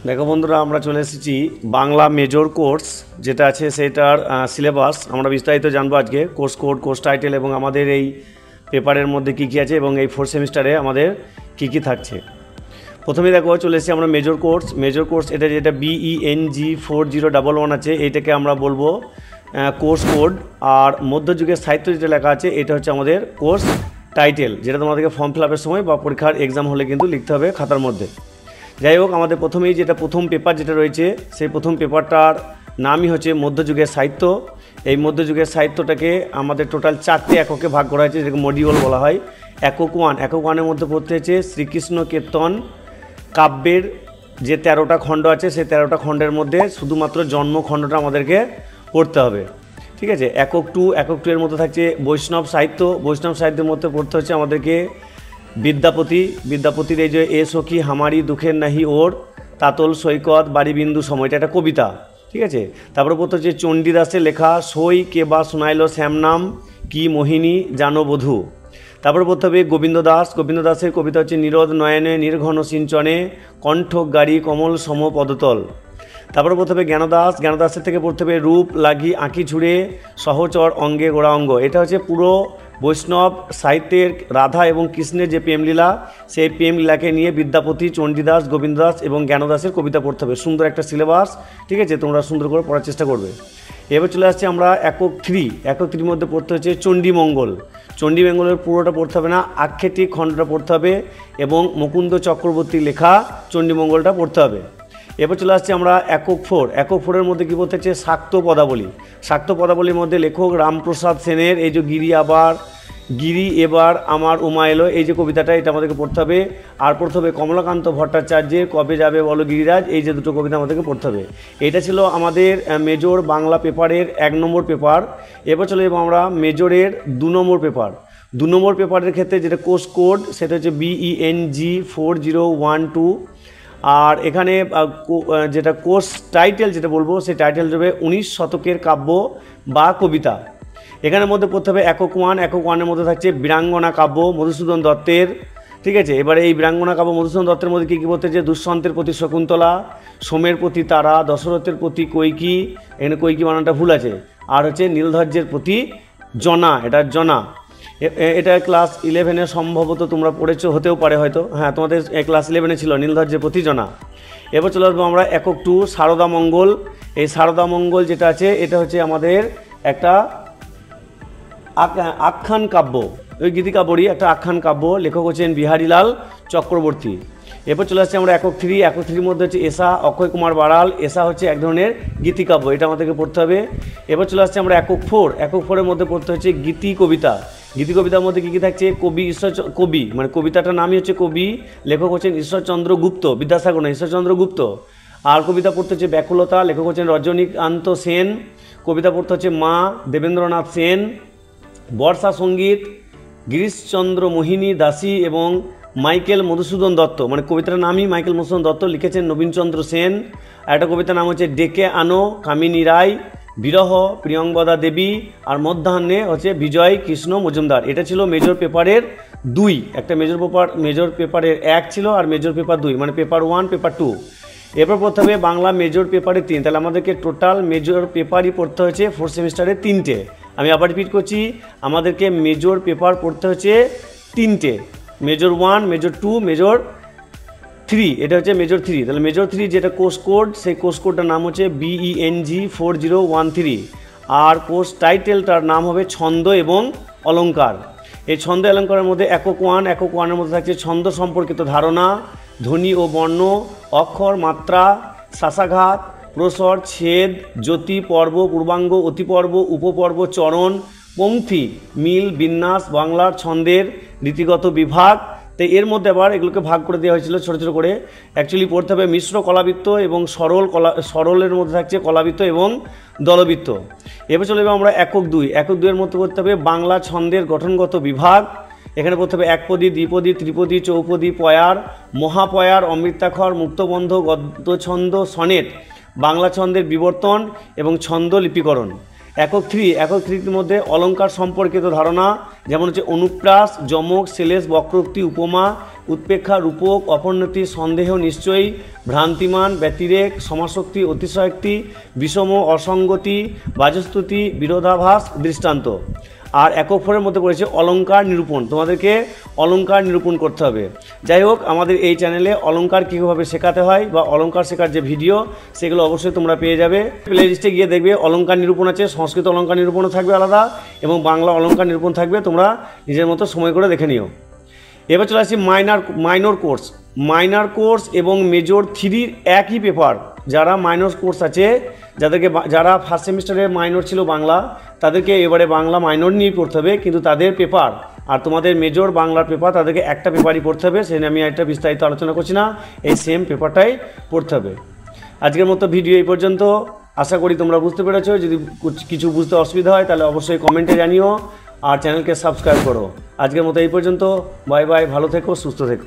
দেখো বন্ধুরা, আমরা চলে এসেছি বাংলা মেজর কোর্স যেটা আছে সেটার সিলেবাস আমরা বিস্তারিত জানবো আজকে। কোর্স কোড, কোর্স টাইটেল এবং আমাদের এই পেপারের মধ্যে কী কী আছে এবং এই 4th সেমিস্টারে আমাদের কী কী থাকছে। প্রথমেই দেখো চলে এসেছি আমরা মেজর কোর্স। এটা যেটা BENG 4011 আছে, এইটাকে আমরা বলবো কোর্স কোড। আর মধ্যযুগের সাহিত্য যেটা লেখা আছে এটা হচ্ছে আমাদের কোর্স টাইটেল, যেটা তোমাদেরকে ফর্ম ফিল আপের সময় বা পরীক্ষার এক্সাম হলে কিন্তু লিখতে হবে খাতার মধ্যে। যাই হোক, আমাদের প্রথমেই যেটা প্রথম পেপার যেটা রয়েছে সেই প্রথম পেপারটার নামই হচ্ছে মধ্যযুগের সাহিত্য। এই মধ্যযুগের সাহিত্যটাকে আমাদের টোটাল 4টে এককে ভাগ করা হয়েছে, যেটাকে মডিউল বলা হয়। একক ওয়ানের মধ্যে পড়তে হচ্ছে শ্রীকৃষ্ণ কীর্তন কাব্যের যে 13টা খণ্ড আছে, সেই 13টা খণ্ডের মধ্যে শুধুমাত্র জন্ম খণ্ডটা আমাদেরকে পড়তে হবে। ঠিক আছে। একক টু এর মধ্যে থাকছে বৈষ্ণব সাহিত্যের মধ্যে পড়তে হচ্ছে আমাদেরকে বিদ্যাপতির এই যে এ সখী হামারি দুঃখের নাহি ওর তাতল সৈকত বাড়ি বিন্দু সময়, এটা একটা কবিতা। ঠিক আছে। তারপরে পড়তে হচ্ছে চণ্ডীদাসের লেখা সই কে বা শোনাইল শ্যামনাম কি মোহিনী জানো বধূ। তারপরে পড়তে হবে গোবিন্দ দাসের কবিতা হচ্ছে নিরোদ নয়নে নির্ঘন সিঞ্চনে কণ্ঠ গাড়ি কমল সম পদতল। তারপরে পড়তে হবে জ্ঞানদাসের থেকে পড়তে হবে রূপ লাগি আঁকি ছুড়ে সহচর অঙ্গে গোড়া অঙ্গ। এটা হচ্ছে পুরো বৈষ্ণব সাহিত্যের রাধা এবং কৃষ্ণের যে প্রেমলীলা, সেই প্রেমলীলাকে নিয়ে বিদ্যাপতি, চণ্ডীদাস, গোবিন্দ দাস এবং জ্ঞানদাসের কবিতা পড়তে হবে। সুন্দর একটা সিলেবাস। ঠিক আছে, তোমরা সুন্দর করে পড়ার চেষ্টা করবে। এবার চলে আসছে আমরা একক থ্রির মধ্যে পড়তে হচ্ছে চণ্ডীমঙ্গলের পুরোটা পড়তে হবে না, আক্ষেত্রিক খণ্ডটা পড়তে হবে এবং মুকুন্দ চক্রবর্তীর লেখা চণ্ডীমঙ্গলটা পড়তে হবে। এবার চলে আসছে আমরা একক ফোরের মধ্যে কী বলতে হচ্ছে শাক্ত পদাবলীর মধ্যে লেখক রামপ্রসাদ সেনের এই যে গিরি এবার আমার উমা এলো, এই যে কবিতাটা, এটা আমাদেরকে পড়তে হবে। আর পড়তে হবে কমলাকান্ত ভট্টাচার্যের কবে যাবে বলো গিরিরাজ, এই যে দুটো কবিতা আমাদেরকে পড়তে হবে। এটা ছিল আমাদের মেজর বাংলা পেপারের 1 নম্বর পেপার। এবার চলে যাবো আমরা মেজরের 2 নম্বর পেপার। 2 নম্বর পেপারের ক্ষেত্রে যেটা কোর্স কোড সেটা হচ্ছে BENG 4012। আর এখানে যেটা কোর্স টাইটেল যেটা বলবো, সেই টাইটেল হবে 19 শতকের কাব্য বা কবিতা। এখানের মধ্যে পড়তে হবে একক ওয়ানের মধ্যে থাকছে বীরাঙ্গনা কাব্য মধুসূদন দত্তের। ঠিক আছে। এবারে এই বীরাঙ্গনা কাব্য মধুসূদন দত্তের মধ্যে কী কী পড়তে হচ্ছে দুষ্যন্তের প্রতি শকুন্তলা, সোমের প্রতি তারা, দশরথের প্রতি কৈকি, এখানে কৈকি বানানটা ভুল আছে, আর হচ্ছে নীলধ্বজের প্রতি জনা, এটা জনা। এটা ক্লাস 11-এ সম্ভবত তোমরা পড়েছো, হতেও পারে হয়তো, হ্যাঁ তোমাদের ক্লাস 11-এ ছিল নীলধ্বজের প্রতি জনা। এবার চলে আসবো আমরা একক 2 সারদা মঙ্গল। এই সারদা মঙ্গল যেটা আছে এটা হচ্ছে আমাদের একটা আখ্যান কাব্য, ওই গীতিকাব্যরই একটা আখ্যান কাব্য, লেখক হচ্ছেন বিহারীলাল চক্রবর্তী। এরপর চলে আসছে আমরা একক 3-এর মধ্যে হচ্ছে এসা অক্ষয় কুমার বাড়াল। এসা হচ্ছে এক ধরনের গীতিকাব্য, এটা আমাদেরকে পড়তে হবে। এবার চলে আসছে আমরা একক 4-এর মধ্যে পড়তে হচ্ছে গীতিকবিতার মধ্যে কী কী থাকছে কবি মানে কবিতাটার নামই হচ্ছে কবি, লেখক হচ্ছেন ঈশ্বরচন্দ্র গুপ্ত, বিদ্যাসাগর না, ঈশ্বরচন্দ্র গুপ্ত। আর কবিতা পড়তে হচ্ছে ব্যাকুলতা, লেখক হচ্ছেন রজনীকান্ত সেন। কবিতা পড়তে হচ্ছে মা, দেবেন্দ্রনাথ সেন। বর্ষা সঙ্গীত গিরিশচন্দ্র মোহিনী দাসী এবং মাইকেল মধুসূদন দত্ত, মানে কবিতার নামই মাইকেল মধুসূদন দত্ত, লিখেছেন নবীনচন্দ্র সেন। আর একটা কবিতার নাম হচ্ছে ডেকে আনো কামিনী রায়, বিরহ প্রিয়ঙ্গদা দেবী। আর মধ্যাহ্নে হচ্ছে বিজয় কৃষ্ণ মজুমদার। এটা ছিল মেজর পেপারের 2, একটা মেজর পেপারের 1 ছিল আর মেজর পেপার 2, মানে পেপার 1 পেপার 2। এরপর পড়তে হবে বাংলা মেজর পেপারে 3। তাহলে আমাদেরকে টোটাল মেজর পেপারই পড়তে হচ্ছে 4th সেমিস্টারে 3টে। আমি আবার রিপিট করছি, আমাদেরকে মেজর পেপার পড়তে হচ্ছে 3টে, মেজর 1, মেজর 2, মেজর 3। এটা হচ্ছে মেজর 3। তাহলে মেজর 3 যেটা কোর্স কোড, সেই কোর্স কোডটার নাম হচ্ছে BENG 4013। আর কোর্স টাইটেলটার নাম হবে ছন্দ এবং অলঙ্কার। এই ছন্দ অলঙ্কারের মধ্যে একক 1-এর মধ্যে থাকছে ছন্দ সম্পর্কিত ধারণা, ধ্বনি ও বর্ণ, অক্ষর, মাত্রা, শ্বাসাঘাত, প্রসর, ছেদ, জ্যোতি, পর্ব, পূর্বাঙ্গ, অতিপর্ব, উপপর্ব, চরণ, পংক্তি, মিল, বিন্যাস, বাংলার ছন্দের রীতিগত বিভাগ। তো এর মধ্যে আবার এগুলোকে ভাগ করে দেওয়া হয়েছিল ছোটো ছোটো করে। অ্যাকচুয়ালি পড়তে হবে মিশ্র কলাবৃত্ত এবং সরলের মধ্যে থাকছে কলাবৃত্ত এবং দলবৃত্ত। এবার চলে যাবে আমরা একক 2-এর মধ্যে পড়তে হবে বাংলা ছন্দের গঠনগত বিভাগ। এখানে পড়তে হবে একপদী, দ্বিপদী, ত্রিপদী, চৌপদী, পয়ার, মহাপয়ার, অমৃতাক্ষর, মুক্তবন্ধ, গদ্যছন্দ, সনেট, বাংলা ছন্দের বিবর্তন এবং ছন্দ লিপিকরণ। একক থ্রির মধ্যে অলঙ্কার সম্পর্কিত ধারণা, যেমন হচ্ছে অনুপ্রাস, যমক, শ্লেষ, বক্রোক্তি, উপমা, উৎপেক্ষা, রূপক, অপরিণতি, সন্দেহ, নিশ্চয়ই, ভ্রান্তিমান, ব্যতিরেক, সমাসক্তি, অতিশয়োক্তি, বিষম, অসঙ্গতি, বাচস্তুতি, বিরোধাভাস, দৃষ্টান্ত। আর একক ফোরের মধ্যে পড়েছে অলঙ্কার নিরূপণ, তোমাদেরকে অলঙ্কার নিরূপণ করতে হবে। যাই হোক, আমাদের এই চ্যানেলে অলঙ্কার কীভাবে শেখাতে হয় বা অলঙ্কার শেখার যে ভিডিও সেগুলো অবশ্যই তোমরা পেয়ে যাবে। প্লে লিস্টে গিয়ে দেখবে অলঙ্কার নিরূপণ আছে, সংস্কৃত অলঙ্কার নিরূপণও থাকবে আলাদা এবং বাংলা অলঙ্কার নিরূপণ থাকবে, তোমরা নিজের মতো সময় করে দেখে নিও। এবার চলে আসছি মাইনর কোর্স। মাইনর কোর্স এবং মেজর থ্রির একই পেপার। যারা মাইনর কোর্স আছে, যারা ফার্স্ট সেমিস্টারে মাইনর ছিল বাংলা, তাদেরকে এবারে বাংলা মাইনর নিয়ে পড়তে হবে, কিন্তু তাদের পেপার আর তোমাদের মেজর বাংলার পেপার তাদেরকে একটা পেপারই পড়তে হবে। সেটা আমি একটা বিস্তারিত আলোচনা করছি না, এই সেম পেপারটাই পড়তে হবে। আজকের মতো ভিডিও এই পর্যন্ত, আশা করি তোমরা বুঝতে পেরেছো। যদি কিছু বুঝতে অসুবিধা হয় তাহলে অবশ্যই কমেন্টে জানিও আর চ্যানেলকে সাবস্ক্রাইব করো। আজকের মতো এই পর্যন্ত, বাই বাই, ভালো থেকো, সুস্থ থেকো।